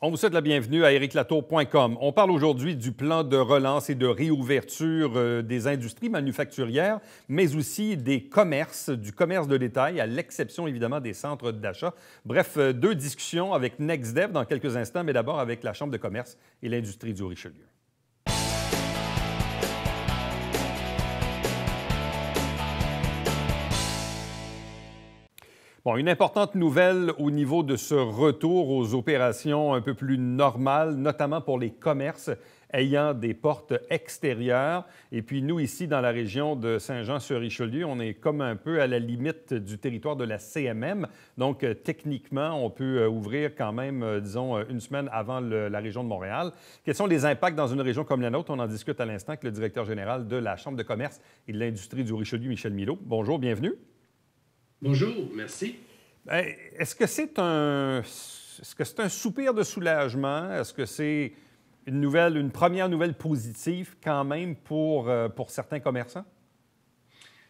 On vous souhaite la bienvenue à ericlatour.com. On parle aujourd'hui du plan de relance et de réouverture des industries manufacturières, mais aussi des commerces, du commerce de détail, à l'exception évidemment des centres d'achat. Bref, deux discussions avec NextDev dans quelques instants, mais d'abord avec la Chambre de commerce et l'industrie du Richelieu. Bon, une importante nouvelle au niveau de ce retour aux opérations un peu plus normales, notamment pour les commerces ayant des portes extérieures. Et puis nous, ici, dans la région de Saint-Jean-sur-Richelieu, on est comme un peu à la limite du territoire de la CMM. Donc, techniquement, on peut ouvrir quand même, disons, une semaine avant la région de Montréal. Quels sont les impacts dans une région comme la nôtre? On en discute à l'instant avec le directeur général de la Chambre de commerce et de l'industrie du Richelieu, Michel Milot. Bonjour, bienvenue. Bonjour, merci. Est-ce que c'est un soupir de soulagement? Est-ce que c'est une première nouvelle positive quand même pour certains commerçants?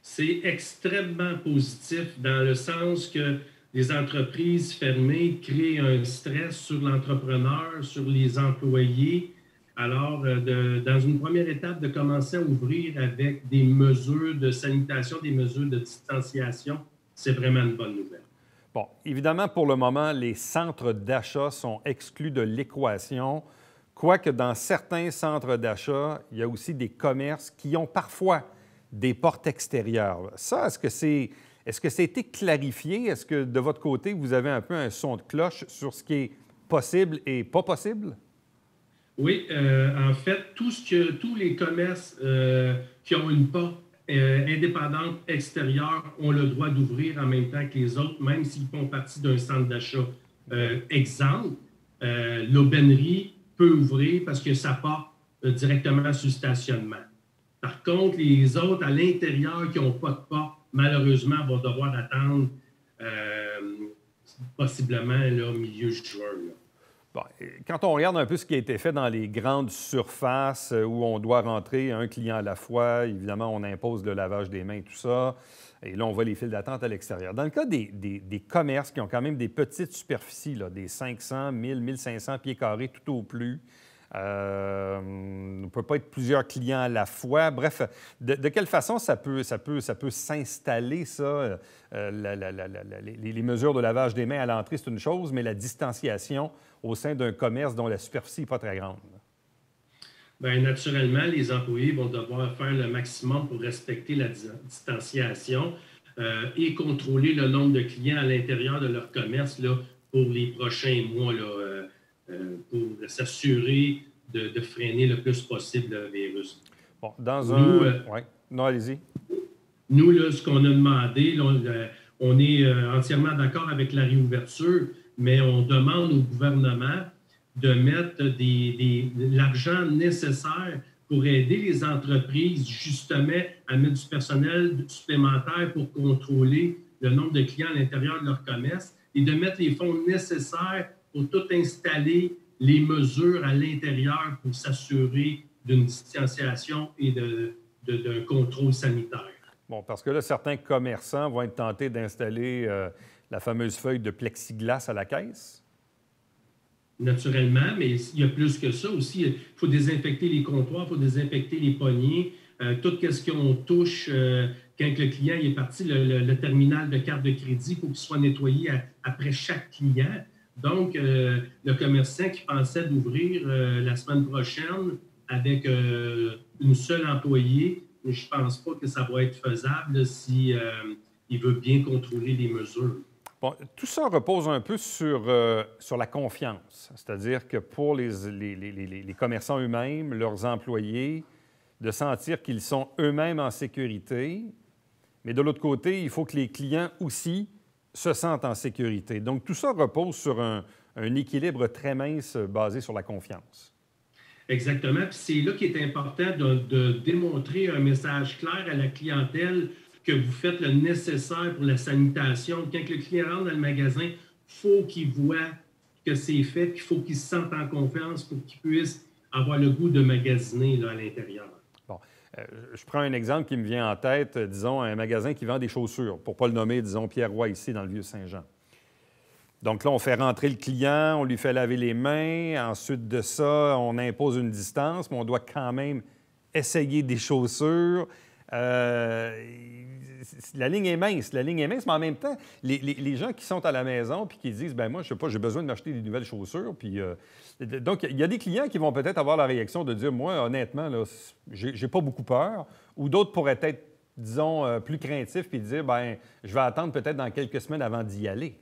C'est extrêmement positif dans le sens que les entreprises fermées créent un stress sur l'entrepreneur, sur les employés. Alors, dans une première étape, de commencer à ouvrir avec des mesures de sanitation, des mesures de distanciation, c'est vraiment une bonne nouvelle. Bon, évidemment, pour le moment, les centres d'achat sont exclus de l'équation, quoique dans certains centres d'achat, il y a aussi des commerces qui ont parfois des portes extérieures. Ça, est-ce que ça a été clarifié? Est-ce que de votre côté, vous avez un peu un son de cloche sur ce qui est possible et pas possible? Oui, en fait, tous les commerces qui ont une porte indépendante extérieure ont le droit d'ouvrir en même temps que les autres, même s'ils font partie d'un centre d'achat. Exemple, l'aubainerie peut ouvrir parce que ça part directement sur le stationnement. Par contre, les autres à l'intérieur qui n'ont pas de porte, malheureusement, vont devoir attendre possiblement là, au milieu juin. Là. Bon, quand on regarde un peu ce qui a été fait dans les grandes surfaces où on doit rentrer un client à la fois, évidemment, on impose le lavage des mains, tout ça, et là, on voit les files d'attente à l'extérieur. Dans le cas des commerces qui ont quand même des petites superficies, là, des 500, 1000, 1500 pieds carrés tout au plus, on ne peut pas être plusieurs clients à la fois. Bref, de quelle façon ça peut s'installer, ça? Les mesures de lavage des mains à l'entrée, c'est une chose, mais la distanciation au sein d'un commerce dont la superficie n'est pas très grande. Bien, naturellement, les employés vont devoir faire le maximum pour respecter la distanciation et contrôler le nombre de clients à l'intérieur de leur commerce là, pour les prochains mois, là, pour s'assurer de freiner le plus possible le virus. Bon, oui. Non, allez-y. Nous, là, ce qu'on a demandé, là, on est entièrement d'accord avec la réouverture, mais on demande au gouvernement de mettre l'argent nécessaire pour aider les entreprises, justement, à mettre du personnel supplémentaire pour contrôler le nombre de clients à l'intérieur de leur commerce et de mettre les fonds nécessaires pour tout installer les mesures à l'intérieur pour s'assurer d'une distanciation et d'un contrôle sanitaire. Bon, parce que là, certains commerçants vont être tentés d'installer la fameuse feuille de plexiglas à la caisse. Naturellement, mais il y a plus que ça aussi. Il faut désinfecter les comptoirs, il faut désinfecter les poignées, tout ce qu'on touche quand le client est parti, le terminal de carte de crédit, il faut qu'il soit nettoyé après chaque client. Donc, le commerçant qui pensait d'ouvrir la semaine prochaine avec une seule employée, je ne pense pas que ça va être faisable s'il veut bien contrôler les mesures. Bon, tout ça repose un peu sur la confiance, c'est-à-dire que pour les commerçants eux-mêmes, leurs employés, de sentir qu'ils sont eux-mêmes en sécurité, mais de l'autre côté, il faut que les clients aussi se sentent en sécurité. Donc, tout ça repose sur un équilibre très mince basé sur la confiance. Exactement. Puis c'est là qu'il est important de démontrer un message clair à la clientèle que vous faites le nécessaire pour la sanitation. Quand le client rentre dans le magasin, il faut qu'il voit que c'est fait, puis il faut qu'il se sente en confiance pour qu'il puisse avoir le goût de magasiner là, à l'intérieur. Bon. Je prends un exemple qui me vient en tête, disons, un magasin qui vend des chaussures, pour ne pas le nommer, disons, Pierre Roy, ici, dans le Vieux-Saint-Jean. Donc là, on fait rentrer le client, on lui fait laver les mains. Ensuite de ça, on impose une distance, mais on doit quand même essayer des chaussures. La ligne est mince, mais en même temps, les gens qui sont à la maison puis qui disent, ben moi, je sais pas, j'ai besoin de m'acheter des nouvelles chaussures. Puis, donc, il y a des clients qui vont peut-être avoir la réaction de dire, moi, honnêtement, là, j'ai pas beaucoup peur. Ou d'autres pourraient être, disons, plus craintifs puis dire, ben je vais attendre peut-être dans quelques semaines avant d'y aller.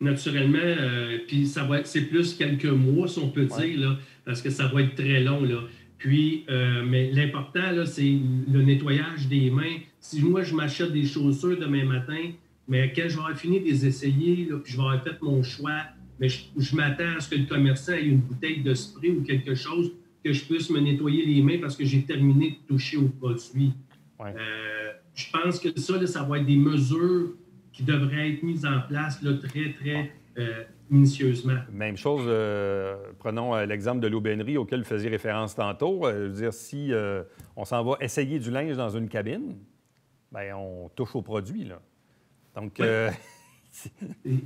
Naturellement, puis c'est plus quelques mois, si on peut dire, là, parce que ça va être très long, là. Puis, mais l'important, là, c'est le nettoyage des mains. Si moi, je m'achète des chaussures demain matin, mais quand je vais avoir fini de les essayer, là, puis je vais avoir fait mon choix, mais je m'attends à ce que le commerçant ait une bouteille de spray ou quelque chose que je puisse me nettoyer les mains parce que j'ai terminé de toucher au produit. Ouais. Je pense que ça, là, ça va être des mesures qui devraient être mises en place là, très, très minutieusement. Même chose, prenons l'exemple de l'aubainerie auquel vous faisiez référence tantôt. Je veux dire, si on s'en va essayer du linge dans une cabine, bien, on touche au produit, là. Donc,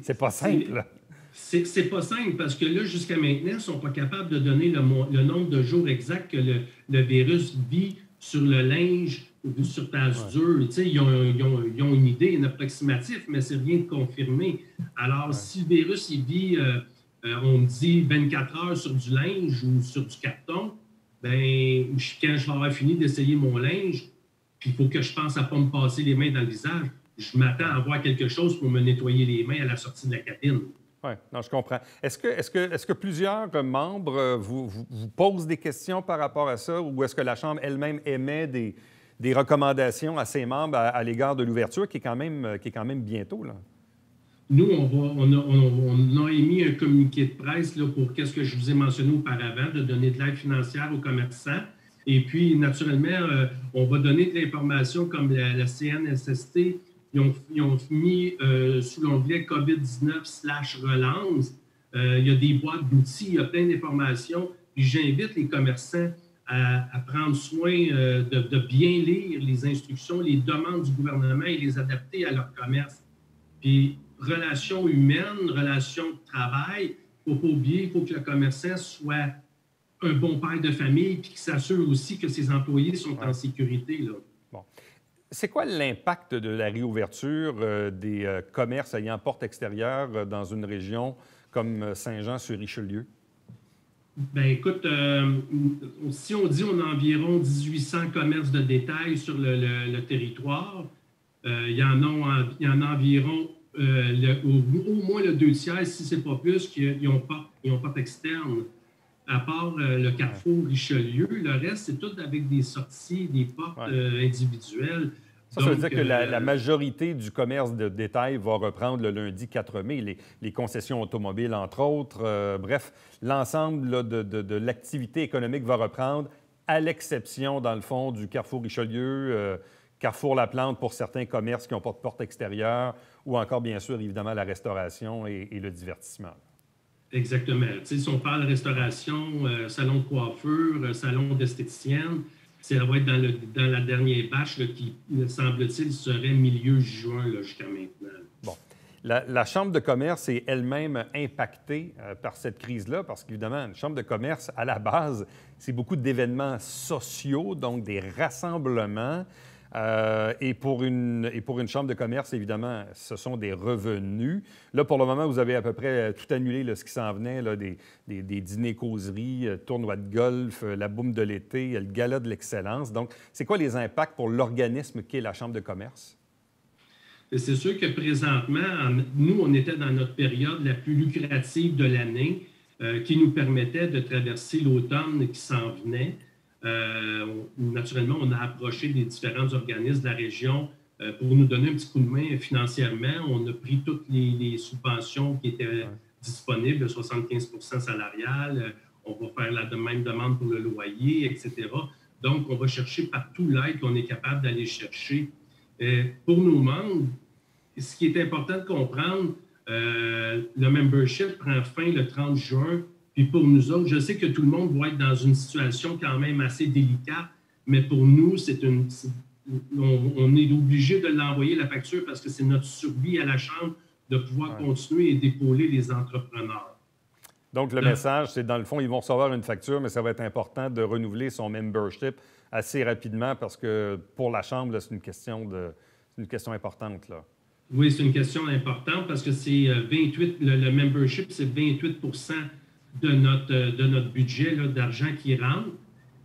c'est pas simple. C'est pas simple parce que là, jusqu'à maintenant, ils ne sont pas capables de donner le nombre de jours exact que le virus vit sur le linge ou sur tasse dure. Tu sais, ils ont une idée, un approximatif, mais c'est rien de confirmé. Alors, si le virus, il vit, on dit 24 heures sur du linge ou sur du carton, bien, quand je vais avoir fini d'essayer mon linge, puis il faut que je pense à ne pas me passer les mains dans le visage, je m'attends à avoir quelque chose pour me nettoyer les mains à la sortie de la cabine. Oui, non, je comprends. Est-ce que plusieurs membres vous posent des questions par rapport à ça ou est-ce que la Chambre elle-même émet des recommandations à ses membres à l'égard de l'ouverture qui est quand même bientôt, là? Nous, on a émis un communiqué de presse là, pour qu'est-ce que je vous ai mentionné auparavant, de donner de l'aide financière aux commerçants. Et puis, naturellement, on va donner de l'information comme la CNSST. Ils ont mis sous l'onglet COVID-19/relance. Il y a des boîtes d'outils, il y a plein d'informations. Puis j'invite les commerçants à prendre soin de bien lire les instructions, les demandes du gouvernement et les adapter à leur commerce. Puis relations humaines, relations de travail, il ne faut pas oublier, il faut que le commerçant soit un bon père de famille puis qu'il s'assure aussi que ses employés sont en sécurité, là. Bon. C'est quoi l'impact de la réouverture des commerces ayant porte extérieure dans une région comme Saint-Jean-sur-Richelieu? Bien, écoute, si on dit qu'on a environ 1800 commerces de détail sur le territoire, il y en a environ au moins le 2/3, si ce n'est pas plus, qui n'ont pas externe. À part le Carrefour Richelieu, le reste, c'est tout avec des sorties, des portes individuelles. Ça veut dire que la majorité du commerce de détail va reprendre le lundi 4 mai, les concessions automobiles, entre autres. Bref, l'ensemble là, de l'activité économique va reprendre, à l'exception, dans le fond, du Carrefour Richelieu, Carrefour La Plante pour certains commerces qui n'ont pas de porte extérieure, ou encore, bien sûr, évidemment, la restauration et le divertissement. Exactement. Tu sais, si on parle de restauration, salon de coiffure, salon d'esthéticienne, ça va être dans la dernière batch là, qui, semble-t-il, serait milieu juin jusqu'à maintenant. Bon. La Chambre de commerce est elle-même impactée par cette crise-là, parce qu'évidemment, une Chambre de commerce, à la base, c'est beaucoup d'événements sociaux, donc des rassemblements. Et pour une chambre de commerce, évidemment, ce sont des revenus. Là, pour le moment, vous avez à peu près tout annulé, là, ce qui s'en venait, là, des dîners-causeries, tournois de golf, la boum de l'été, le gala de l'excellence. Donc, c'est quoi les impacts pour l'organisme qu'est la Chambre de commerce? C'est sûr que présentement, nous, on était dans notre période la plus lucrative de l'année qui nous permettait de traverser l'automne qui s'en venait. Naturellement, on a approché des différents organismes de la région pour nous donner un petit coup de main financièrement. On a pris toutes les subventions qui étaient disponibles, 75 salarial. On va faire la même demande pour le loyer, etc. Donc, on va chercher partout l'aide qu'on est capable d'aller chercher. Pour nos membres, ce qui est important de comprendre, le membership prend fin le 30 juin. Puis pour nous autres, je sais que tout le monde va être dans une situation quand même assez délicate, mais pour nous, on est obligé de l'envoyer la facture parce que c'est notre survie à la Chambre de pouvoir continuer et d'épauler les entrepreneurs. Donc, le message, c'est dans le fond, ils vont recevoir une facture, mais ça va être important de renouveler son membership assez rapidement parce que pour la Chambre, c'est une question importante, là. Oui, c'est une question importante parce que c'est 28, le membership, c'est 28 de notre budget d'argent qui rentre.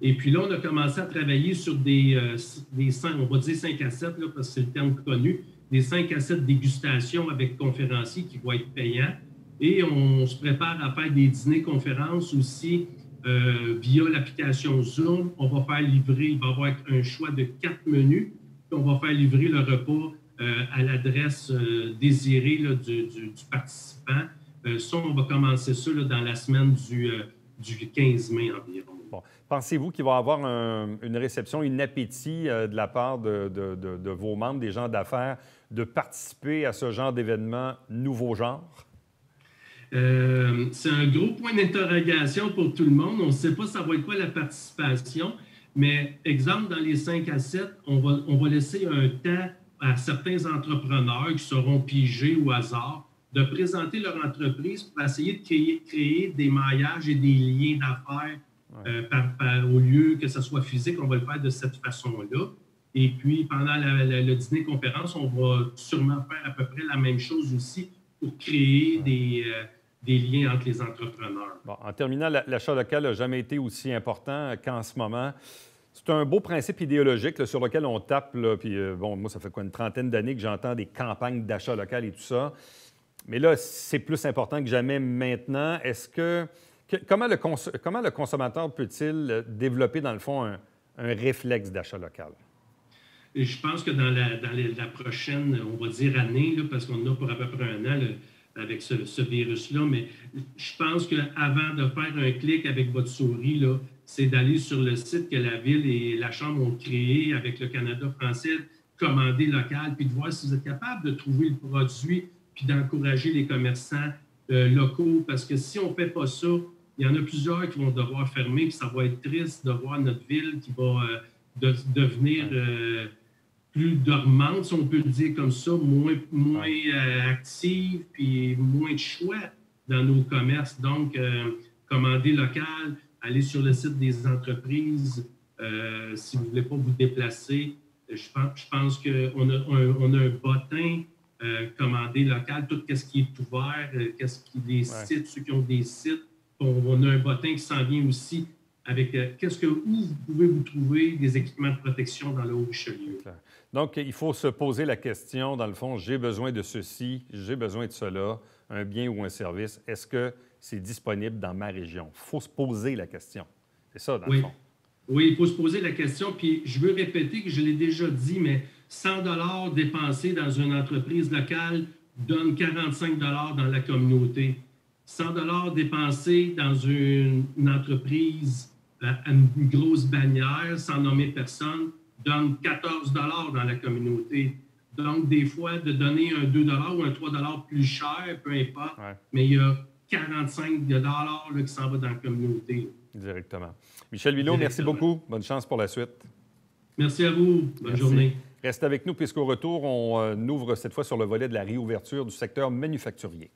Et puis là, on a commencé à travailler sur des 5, on va dire 5 à 7, là, parce que c'est le terme connu, des 5 à 7 dégustations avec conférenciers qui vont être payants. Et on se prépare à faire des dîners-conférences aussi via l'application Zoom. On va faire livrer, il va y avoir un choix de 4 menus. Puis on va faire livrer le repas à l'adresse désirée là, du participant. Ça, on va commencer ça là, dans la semaine du 15 mai environ. Bon. Pensez-vous qu'il va y avoir une réception, un appétit de la part de vos membres, des gens d'affaires, de participer à ce genre d'événement nouveau genre? C'est un gros point d'interrogation pour tout le monde. On ne sait pas ça va être quoi la participation, mais exemple, dans les 5 à 7, on va laisser un temps à certains entrepreneurs qui seront pigés au hasard de présenter leur entreprise pour essayer de créer des maillages et des liens d'affaires au lieu que ce soit physique, on va le faire de cette façon-là. Et puis, pendant le dîner-conférence, on va sûrement faire à peu près la même chose aussi pour créer des liens entre les entrepreneurs. Bon, en terminant, l'achat local n'a jamais été aussi important qu'en ce moment. C'est un beau principe idéologique là, sur lequel on tape. Là, puis, bon, moi, ça fait une trentaine d'années que j'entends des campagnes d'achat local et tout ça. Mais là, c'est plus important que jamais maintenant. Comment le consommateur peut-il développer, dans le fond, un réflexe d'achat local? Et je pense que dans la prochaine, on va dire année, là, parce qu'on a pour à peu près un an avec ce virus-là, mais je pense qu'avant de faire un clic avec votre souris, là, c'est d'aller sur le site que la Ville et la Chambre ont créé avec le Canada français, commander local, puis de voir si vous êtes capable de trouver le produit, puis d'encourager les commerçants locaux, parce que si on ne fait pas ça, il y en a plusieurs qui vont devoir fermer, puis ça va être triste de voir notre ville qui va devenir plus dormante, si on peut le dire comme ça, moins active, puis moins de choix dans nos commerces. Donc, commander local, aller sur le site des entreprises, si vous ne voulez pas vous déplacer. Je pense qu'on a un bottin commander local, tout ce qui est ouvert, sites, ceux qui ont des sites. On a un bottin qui s'en vient aussi avec où vous pouvez vous trouver des équipements de protection dans le Haut-Richelieu. Donc, il faut se poser la question, dans le fond, j'ai besoin de ceci, j'ai besoin de cela, un bien ou un service. Est-ce que c'est disponible dans ma région? Il faut se poser la question. C'est ça, dans le fond. Oui, il faut se poser la question. Puis, je veux répéter que je l'ai déjà dit, mais 100 $ dépensés dans une entreprise locale donne 45 $ dans la communauté. 100 $ dépensés dans une entreprise à une grosse bannière, sans nommer personne, donne 14 $ dans la communauté. Donc, des fois, de donner un 2 $ ou un 3 $ plus cher, peu importe, mais il y a 45 $ là, qui s'en va dans la communauté. Directement. Michel Villot, merci beaucoup. Bonne chance pour la suite. Merci à vous. Bonne journée. Restez avec nous puisqu'au retour, on ouvre cette fois sur le volet de la réouverture du secteur manufacturier.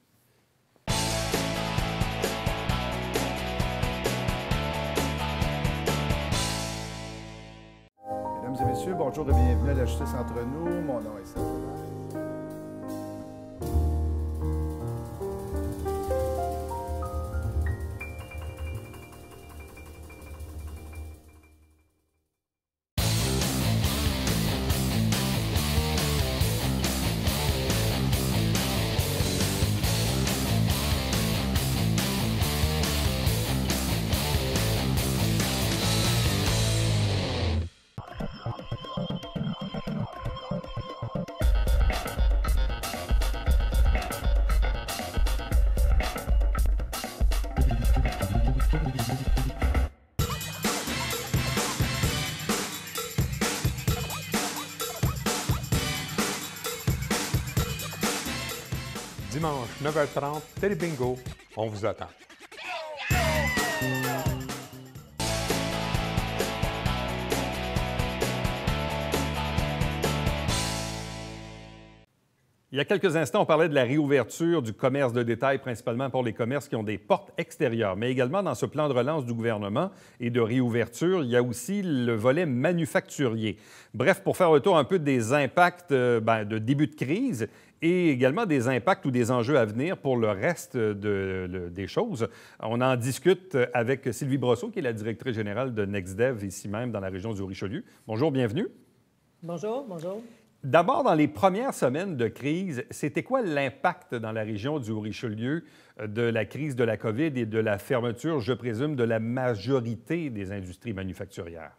Mesdames et messieurs, bonjour et bienvenue à la Justice entre nous. Mon nom est Serge. Dimanche, 9h30, Télé Bingo, on vous attend. Il y a quelques instants, on parlait de la réouverture du commerce de détail, principalement pour les commerces qui ont des portes extérieures. Mais également, dans ce plan de relance du gouvernement et de réouverture, il y a aussi le volet manufacturier. Bref, pour faire le tour un peu des impacts de début de crise et également des impacts ou des enjeux à venir pour le reste des choses. On en discute avec Sylvie Brosseau, qui est la directrice générale de NextDev, ici même dans la région du Haut-Richelieu. Bonjour, bienvenue. Bonjour, bonjour. D'abord, dans les premières semaines de crise, c'était quoi l'impact dans la région du Haut-Richelieu de la crise de la COVID et de la fermeture, je présume, de la majorité des industries manufacturières?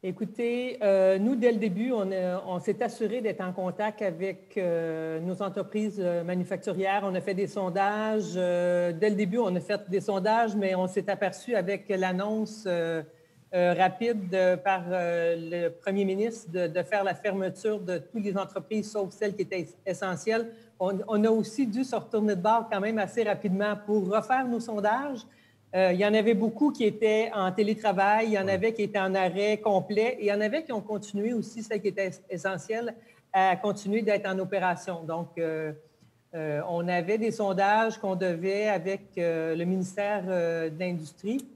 Écoutez, nous, dès le début, on s'est assuré d'être en contact avec nos entreprises manufacturières. On a fait des sondages. Dès le début, on a fait des sondages, mais on s'est aperçu avec l'annonce rapide par le premier ministre de faire la fermeture de toutes les entreprises, sauf celles qui étaient essentielles. On a aussi dû se retourner de bord quand même assez rapidement pour refaire nos sondages. Il y en avait beaucoup qui étaient en télétravail, il y en avait qui étaient en arrêt complet et il y en avait qui ont continué aussi, celles qui étaient essentielles, à continuer d'être en opération. Donc, on avait des sondages qu'on devait avec le ministère de l'Industrie,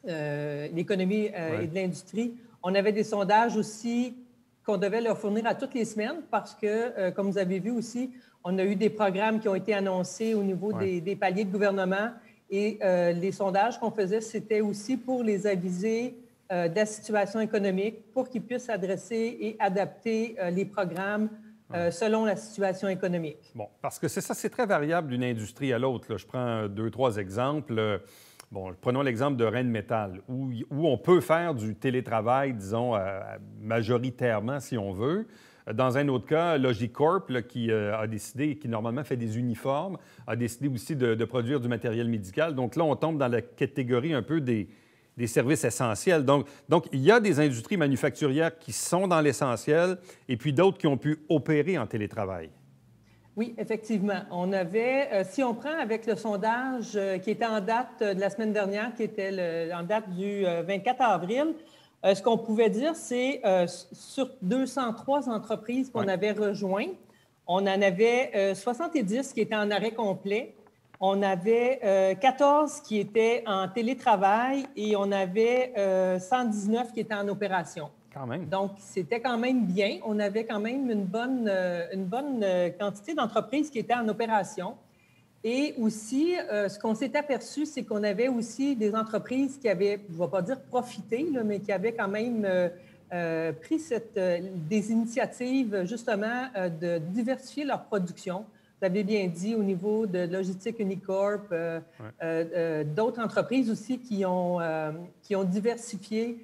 l'économie et de l'industrie. On avait des sondages aussi qu'on devait leur fournir à toutes les semaines parce que, comme vous avez vu aussi, on a eu des programmes qui ont été annoncés au niveau des paliers de gouvernement. Et les sondages qu'on faisait, c'était aussi pour les aviser de la situation économique, pour qu'ils puissent adresser et adapter les programmes selon la situation économique. Bon, parce que c'est ça, c'est très variable d'une industrie à l'autre. Là. Je prends 2-3 exemples. Bon, prenons l'exemple de Rheinmetall, où on peut faire du télétravail, disons, majoritairement, si on veut. Dans un autre cas, Logicorp, là, qui a décidé, qui normalement fait des uniformes, a décidé aussi de produire du matériel médical. Donc là, on tombe dans la catégorie un peu des services essentiels. Donc, il y a des industries manufacturières qui sont dans l'essentiel et puis d'autres qui ont pu opérer en télétravail. Oui, effectivement. On avait, si on prend avec le sondage qui était en date de la semaine dernière, qui était en date du 24 avril, ce qu'on pouvait dire, c'est sur 203 entreprises qu'on avait rejointes, on en avait 70 qui étaient en arrêt complet, on avait 14 qui étaient en télétravail et on avait 119 qui étaient en opération. Quand même. Donc, c'était quand même bien. On avait quand même une bonne quantité d'entreprises qui étaient en opération. Et aussi, ce qu'on s'est aperçu, c'est qu'on avait aussi des entreprises qui avaient, je ne vais pas dire profité, là, mais qui avaient quand même pris des initiatives, justement, de diversifier leur production. Vous avez bien dit, au niveau de Logistique Unicorp, d'autres entreprises aussi qui ont diversifié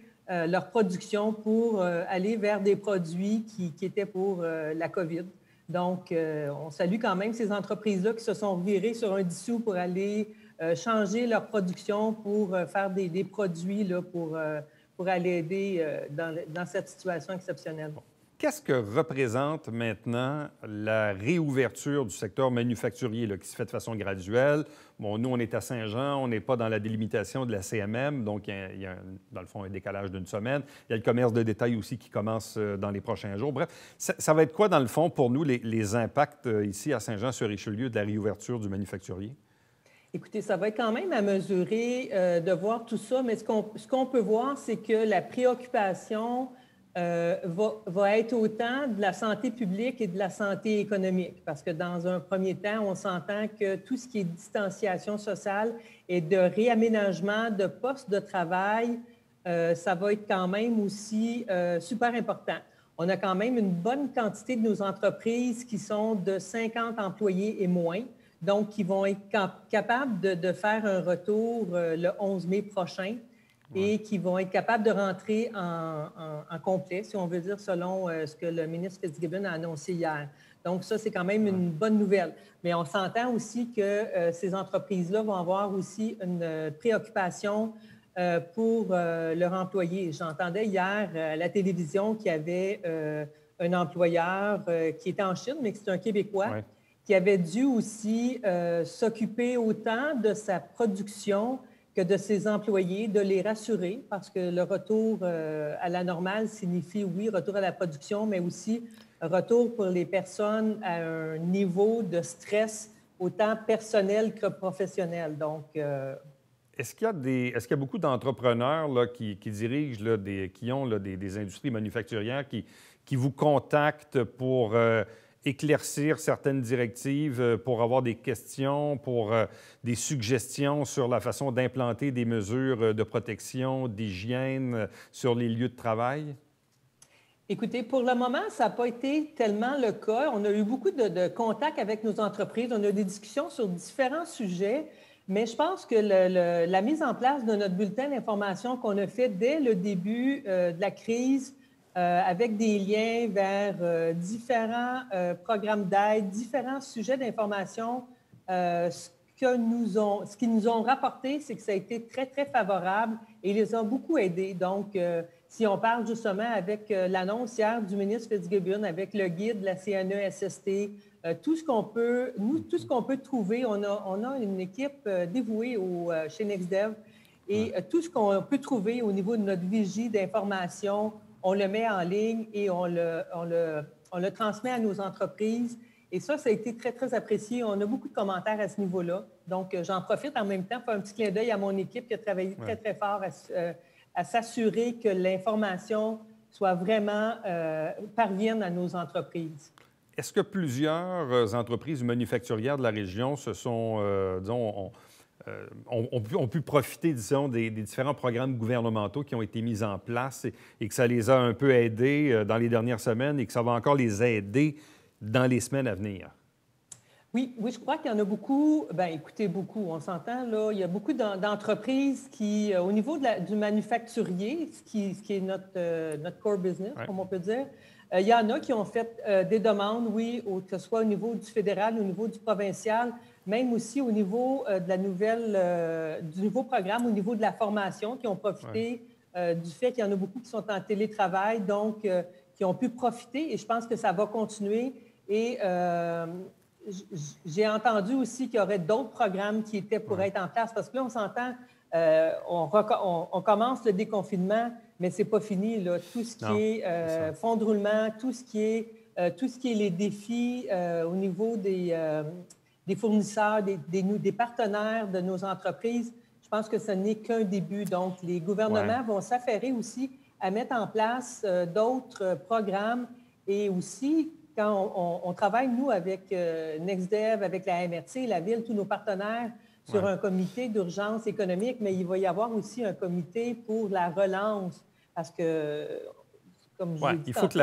leur production pour aller vers des produits qui étaient pour la COVID. Donc, on salue quand même ces entreprises-là qui se sont virées sur un dissous pour aller changer leur production pour faire des produits là, pour aller aider dans cette situation exceptionnelle. Qu'est-ce que représente maintenant la réouverture du secteur manufacturier là, qui se fait de façon graduelle? Bon, nous, on est à Saint-Jean, on n'est pas dans la délimitation de la CMM, donc il y a dans le fond un décalage d'une semaine. Il y a le commerce de détail aussi qui commence dans les prochains jours. Bref, ça va être quoi, dans le fond, pour nous, les impacts ici à Saint-Jean-sur-Richelieu de la réouverture du manufacturier? Écoutez, ça va être quand même à mesurer de voir tout ça, mais ce qu'on peut voir, c'est que la préoccupation va être autant de la santé publique et de la santé économique, parce que dans un premier temps, on s'entend que tout ce qui est distanciation sociale et de réaménagement de postes de travail, ça va être quand même aussi super important. On a quand même une bonne quantité de nos entreprises qui sont de 50 employés et moins, donc qui vont être capables de faire un retour le 11 mai prochain. Et qui vont être capables de rentrer en complet, si on veut dire, selon ce que le ministre Fitzgibbon a annoncé hier. Donc, ça, c'est quand même une bonne nouvelle. Mais on s'entend aussi que ces entreprises-là vont avoir aussi une préoccupation pour leurs employés. J'entendais hier à la télévision qu'il y avait un employeur qui était en Chine, mais qui est un Québécois, qui avait dû aussi s'occuper autant de sa production que de ses employés, de les rassurer, parce que le retour à la normale signifie, oui, retour à la production, mais aussi retour pour les personnes à un niveau de stress autant personnel que professionnel. Donc, est-ce qu'il y a beaucoup d'entrepreneurs là, qui dirigent, là, qui ont là, des industries manufacturières qui vous contactent pour éclaircir certaines directives, pour avoir des questions, pour des suggestions sur la façon d'implanter des mesures de protection, d'hygiène sur les lieux de travail? écoutez, pour le moment, ça n'a pas été tellement le cas. On a eu beaucoup de contacts avec nos entreprises. On a eu des discussions sur différents sujets, mais je pense que la mise en place de notre bulletin d'information qu'on a fait dès le début de la crise, avec des liens vers différents programmes d'aide, différents sujets d'information, ce qu'ils nous ont rapporté, c'est que ça a été très, très favorable et ils les ont beaucoup aidés. Donc, si on parle justement avec l'annonce hier du ministre Fitzgibbon, avec le guide de la CNESST, tout ce qu'on peut trouver, on a une équipe dévouée chez NextDev et tout ce qu'on peut trouver au niveau de notre vigie d'information, on le met en ligne et on le transmet à nos entreprises. Et ça a été très, très apprécié. On a beaucoup de commentaires à ce niveau-là. Donc, j'en profite en même temps pour faire un petit clin d'œil à mon équipe qui a travaillé très, très fort à s'assurer que l'information soit vraiment parvienne à nos entreprises. Est-ce que plusieurs entreprises manufacturières de la région se sont, ont pu profiter, disons, des différents programmes gouvernementaux qui ont été mis en place et que ça les a un peu aidés dans les dernières semaines et que ça va encore les aider dans les semaines à venir? Oui, je crois qu'il y en a beaucoup. Bien, écoutez, beaucoup, on s'entend, là. Il y a beaucoup d'entreprises qui, au niveau du manufacturier, ce qui est notre core business, comme on peut dire, il y en a qui ont fait des demandes, oui, que ce soit au niveau du fédéral, au niveau du provincial, même aussi au niveau du nouveau programme, au niveau de la formation, qui ont profité du fait qu'il y en a beaucoup qui sont en télétravail, donc qui ont pu profiter. Et je pense que ça va continuer. Et j'ai entendu aussi qu'il y aurait d'autres programmes qui étaient pour être en place, parce que là, on s'entend, on commence le déconfinement, mais ce n'est pas fini, là. Tout ce qui est fonds de roulement, tout ce qui est les défis au niveau des fournisseurs, des partenaires de nos entreprises, je pense que ce n'est qu'un début. Donc, les gouvernements vont s'affairer aussi à mettre en place d'autres programmes et aussi, quand on travaille, nous, avec NextDev, avec la MRC, la Ville, tous nos partenaires, sur un comité d'urgence économique, mais il va y avoir aussi un comité pour la relance, parce que, comme je l'ai dit, il faut que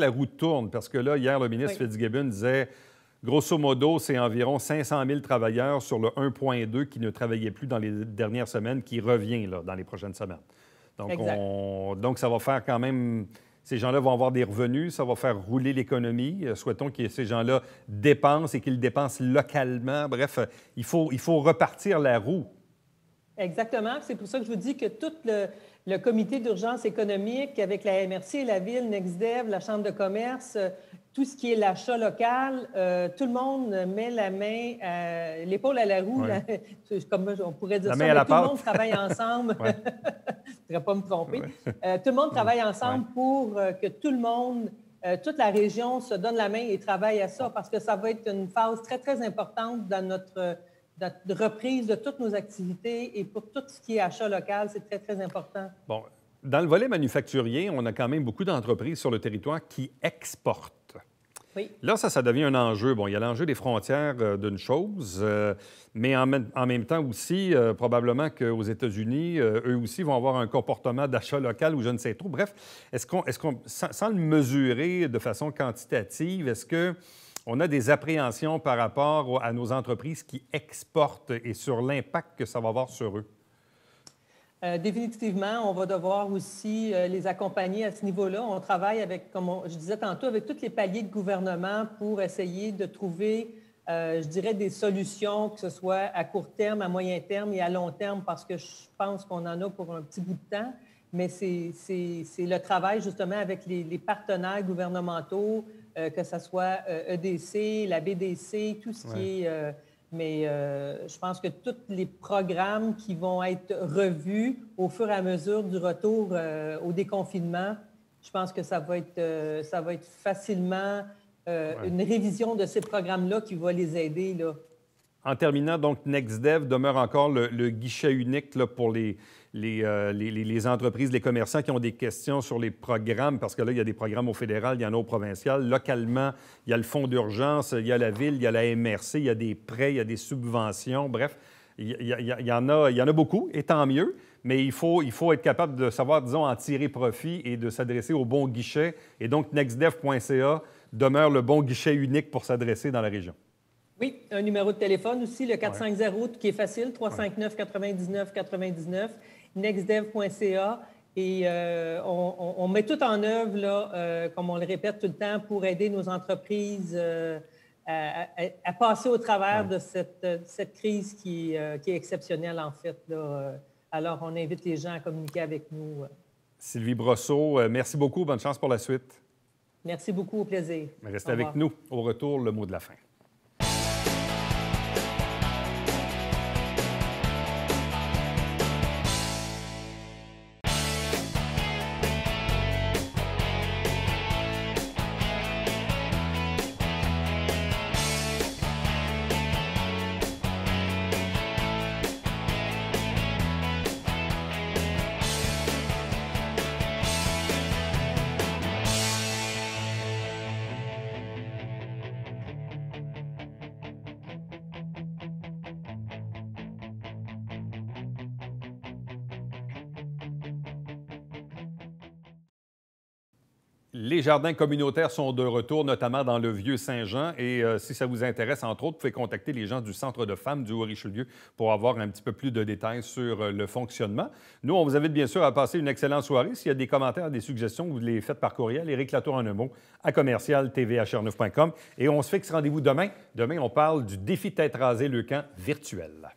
la roue tourne, parce que là, hier, le ministre Fitzgibbon disait, grosso modo, c'est environ 500 000 travailleurs sur le 1,2 qui ne travaillaient plus dans les dernières semaines, qui revient là, dans les prochaines semaines. Donc, ça va faire quand même... Ces gens-là vont avoir des revenus, ça va faire rouler l'économie. Souhaitons que ces gens-là dépensent et qu'ils dépensent localement. Bref, il faut repartir la roue. Exactement. C'est pour ça que je vous dis que tout le comité d'urgence économique avec la MRC, la Ville, NextDev, la Chambre de commerce, tout ce qui est l'achat local, tout le monde met la main, l'épaule à la roue, comme on pourrait dire ça, mais tout le monde travaille ensemble. Je ne pourrais pas me tromper. Tout le monde travaille ensemble pour que tout le monde, toute la région se donne la main et travaille à ça, parce que ça va être une phase très, très importante dans notre reprise de toutes nos activités et pour tout ce qui est achat local, c'est très, très important. Bon, dans le volet manufacturier, on a quand même beaucoup d'entreprises sur le territoire qui exportent. Oui. Là, ça devient un enjeu. Bon, il y a l'enjeu des frontières d'une chose, mais en même temps aussi, probablement qu'aux États-Unis, eux aussi vont avoir un comportement d'achat local ou je ne sais trop. Bref, sans le mesurer de façon quantitative, est-ce qu'on a des appréhensions par rapport à nos entreprises qui exportent et sur l'impact que ça va avoir sur eux? Définitivement, on va devoir aussi les accompagner à ce niveau-là. On travaille avec, comme je disais tantôt, avec tous les paliers de gouvernement pour essayer de trouver, je dirais, des solutions, que ce soit à court terme, à moyen terme et à long terme, parce que je pense qu'on en a pour un petit bout de temps. Mais c'est le travail, justement, avec les partenaires gouvernementaux, que ce soit EDC, la BDC, tout ce qui est... Mais je pense que tous les programmes qui vont être revus au fur et à mesure du retour au déconfinement, je pense que ça va être facilement une révision de ces programmes-là qui va les aider, là. En terminant, donc, NextDev demeure encore le guichet unique là, pour les entreprises, les commerçants qui ont des questions sur les programmes, parce que là, il y a des programmes au fédéral, il y en a au provincial. Localement, il y a le fonds d'urgence, il y a la ville, il y a la MRC, il y a des prêts, il y a des subventions. Bref, il y en a beaucoup, et tant mieux, mais il faut être capable de savoir, disons, en tirer profit et de s'adresser au bon guichet. Et donc, nextdev.ca demeure le bon guichet unique pour s'adresser dans la région. Oui, un numéro de téléphone aussi, le 450 qui est facile, 359-99-99, nextdev.ca. Et on met tout en œuvre, là, comme on le répète tout le temps, pour aider nos entreprises à passer au travers de cette crise qui est exceptionnelle, en fait, là. Alors, on invite les gens à communiquer avec nous. Sylvie Brosseau, merci beaucoup. Bonne chance pour la suite. Merci beaucoup. Au plaisir. Restez avec nous. Au retour, le mot de la fin. Les jardins communautaires sont de retour, notamment dans le Vieux-Saint-Jean. Et si ça vous intéresse, entre autres, vous pouvez contacter les gens du Centre de femmes du Haut-Richelieu pour avoir un petit peu plus de détails sur le fonctionnement. Nous, on vous invite bien sûr à passer une excellente soirée. S'il y a des commentaires, des suggestions, vous les faites par courriel. Éric Latour en un mot à commercial.tvhr9.com. Et on se fixe rendez-vous demain. Demain, on parle du défi Tête rasée Leucan virtuel.